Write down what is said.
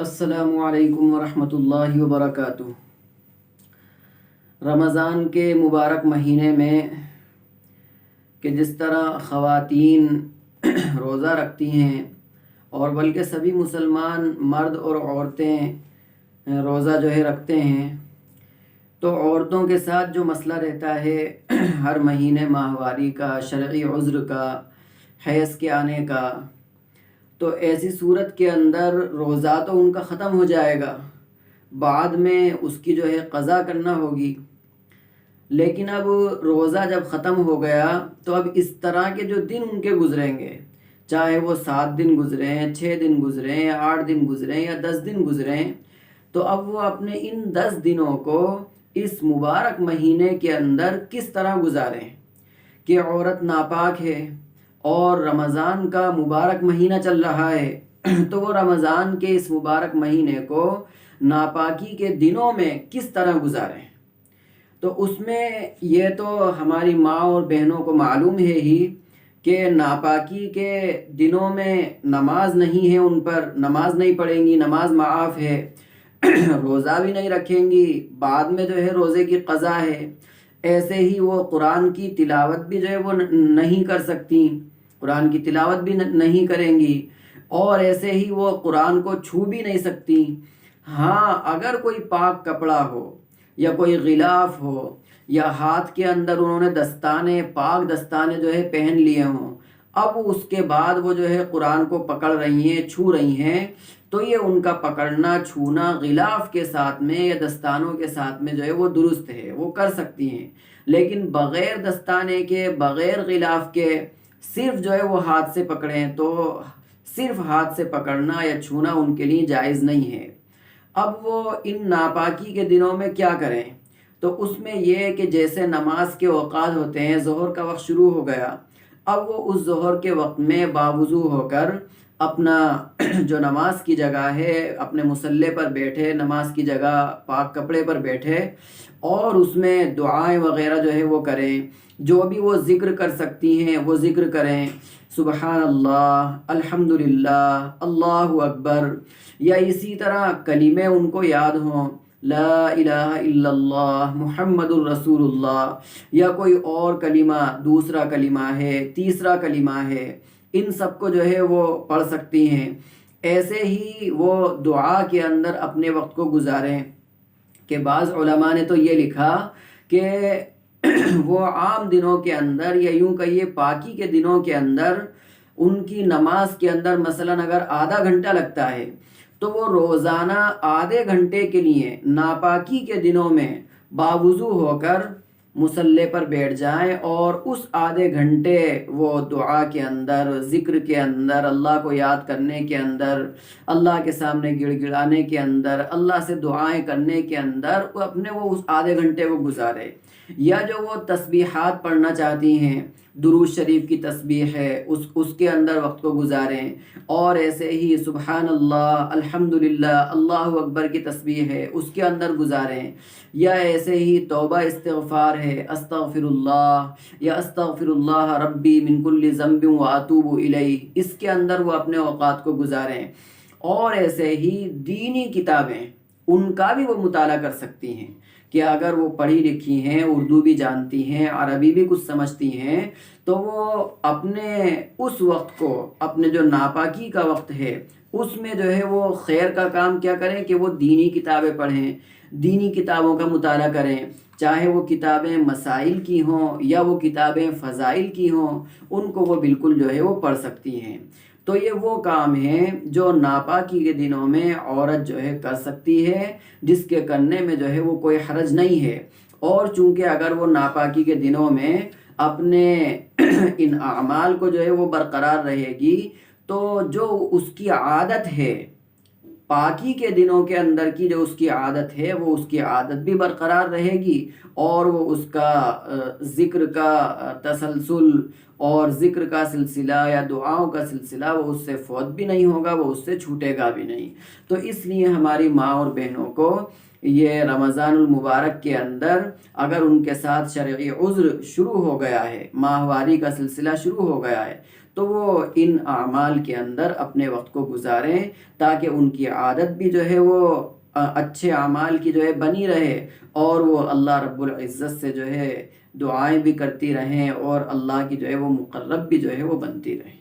السلام علیکم ورحمۃ اللہ وبرکاتہ۔ رمضان کے مبارک مہینے میں کہ جس طرح خواتین روزہ رکھتی ہیں اور بلکہ سبھی مسلمان مرد اور عورتیں روزہ رکھتے ہیں، تو عورتوں کے ساتھ جو مسئلہ رہتا ہے ہر مہینے ماہواری کا، شرعی عذر کا، حیض کے آنے کا، تو ایسی صورت کے اندر روزہ تو ان کا ختم ہو جائے گا، بعد میں اس کی قضا کرنا ہوگی۔ لیکن اب روزہ جب ختم ہو گیا تو اب اس طرح کے جو دن ان کے گزریں گے، چاہے وہ 7 دن گزریں، 6 دن گزریں، یا 8 دن گزریں، یا 10 دن گزریں، تو اب وہ اپنے ان 10 دنوں کو اس مبارک مہینے کے اندر کس طرح گزاریں کہ عورت ناپاک ہے اور رمضان کا مبارک مہینہ چل رہا ہے، تو وہ رمضان کے اس مبارک مہینے کو ناپاکی کے دنوں میں کس طرح گزاریں۔ تو اس میں یہ تو ہماری ماں اور بہنوں کو معلوم ہے ہی کہ ناپاکی کے دنوں میں نماز نہیں ہے، ان پر نماز نہیں پڑھیں گی، نماز معاف ہے، روزہ بھی نہیں رکھیں گی، بعد میں روزے کی قضا ہے۔ ایسے ہی وہ قرآن کی تلاوت بھی وہ نہیں کر سکتی، قرآن کی تلاوت بھی نہیں کریں گی، اور ایسے ہی وہ قرآن کو چھو بھی نہیں سکتی۔ ہاں، اگر کوئی پاک کپڑا ہو یا کوئی غلاف ہو یا ہاتھ کے اندر انہوں نے دستانے، پاک دستانے پہن لیے ہوں، اب اس کے بعد وہ قرآن کو پکڑ رہی ہیں، چھو رہی ہیں، تو یہ ان کا پکڑنا، چھونا غلاف کے ساتھ میں یا دستانوں کے ساتھ میں وہ درست ہے، وہ کر سکتی ہیں۔ لیکن بغیر دستانے کے، بغیر غلاف کے، صرف وہ ہاتھ سے پکڑیں، تو صرف ہاتھ سے پکڑنا یا چھونا ان کے لیے جائز نہیں ہے۔ اب وہ ان ناپاکی کے دنوں میں کیا کریں؟ تو اس میں یہ کہ جیسے نماز کے اوقات ہوتے ہیں، ظہر کا وقت شروع ہو گیا، اب وہ اس ظہر کے وقت میں باوضو ہو کر اپنا جو نماز کی جگہ ہے، اپنے مصلی پر بیٹھے، نماز کی جگہ پاک کپڑے پر بیٹھے، اور اس میں دعائیں وغیرہ وہ کریں، جو بھی وہ ذکر کر سکتی ہیں وہ ذکر کریں، سبحان اللہ، الحمدللہ، اللہ اکبر، یا اسی طرح کلمے ان کو یاد ہوں، لا الہ الا اللہ محمد الرسول اللہ، یا کوئی اور کلمہ، دوسرا کلمہ ہے، تیسرا کلمہ ہے، ان سب کو وہ پڑھ سکتی ہیں۔ ایسے ہی وہ دعا کے اندر اپنے وقت کو گزاریں کہ بعض علماء نے تو یہ لکھا کہ وہ عام دنوں کے اندر، یا یوں کہیے پاکی کے دنوں کے اندر، ان کی نماز کے اندر مثلا اگر آدھا گھنٹہ لگتا ہے تو وہ روزانہ آدھے گھنٹے کے لیے ناپاکی کے دنوں میں باوضو ہو کر مصلی پر بیٹھ جائیں، اور اس آدھے گھنٹے وہ دعا کے اندر، ذکر کے اندر، اللہ کو یاد کرنے کے اندر، اللہ کے سامنے گڑ گڑانے کے اندر، اللہ سے دعائیں کرنے کے اندر وہ اپنے اس آدھے گھنٹے کو گزارے۔ یا جو وہ تسبیحات پڑھنا چاہتی ہیں، درود شریف کی تسبیح ہے، اس کے اندر وقت کو گزاریں، اور ایسے ہی سبحان اللہ، الحمدللہ، اللہ اکبر کی تسبیح ہے، اس کے اندر گزاریں، یا ایسے ہی توبہ استغفار ہے، استغفر اللہ، یا استغفر اللہ ربی من کل ذنب واتوب الیہ، اس کے اندر وہ اپنے اوقات کو گزاریں۔ اور ایسے ہی دینی کتابیں، ان کا بھی وہ مطالعہ کر سکتی ہیں کہ اگر وہ پڑھی لکھی ہیں، اردو بھی جانتی ہیں، عربی بھی کچھ سمجھتی ہیں، تو وہ اپنے اس وقت کو، اپنے جو ناپاکی کا وقت ہے، اس میں وہ خیر کا کام کیا کریں کہ وہ دینی کتابیں پڑھیں، دینی کتابوں کا مطالعہ کریں، چاہے وہ کتابیں مسائل کی ہوں یا وہ کتابیں فضائل کی ہوں، ان کو وہ بالکل وہ پڑھ سکتی ہیں۔ تو یہ وہ کام ہے جو ناپاکی کے دنوں میں عورت کر سکتی ہے، جس کے کرنے میں وہ کوئی حرج نہیں ہے۔ اور چونکہ اگر وہ ناپاکی کے دنوں میں اپنے ان اعمال کو وہ برقرار رہے گی، تو جو اس کی عادت ہے، پاکی کے دنوں کے اندر کی جو اس کی عادت ہے، وہ اس کی عادت بھی برقرار رہے گی، اور وہ اس کا ذکر کا تسلسل اور ذکر کا سلسلہ یا دعاؤں کا سلسلہ وہ اس سے فوت بھی نہیں ہوگا، وہ اس سے چھوٹے گا بھی نہیں۔ تو اس لیے ہماری ماں اور بہنوں کو یہ رمضان المبارک کے اندر اگر ان کے ساتھ شرعی عذر شروع ہو گیا ہے، ماہواری کا سلسلہ شروع ہو گیا ہے، تو وہ ان اعمال کے اندر اپنے وقت کو گزاریں تاکہ ان کی عادت بھی جو ہے وہ اچھے اعمال کی جو ہے بنی رہے، اور وہ اللہ رب العزت سے جو ہے دعائیں بھی کرتی رہیں اور اللہ کی جو ہے وہ مقرب بھی جو ہے وہ بنتی رہیں۔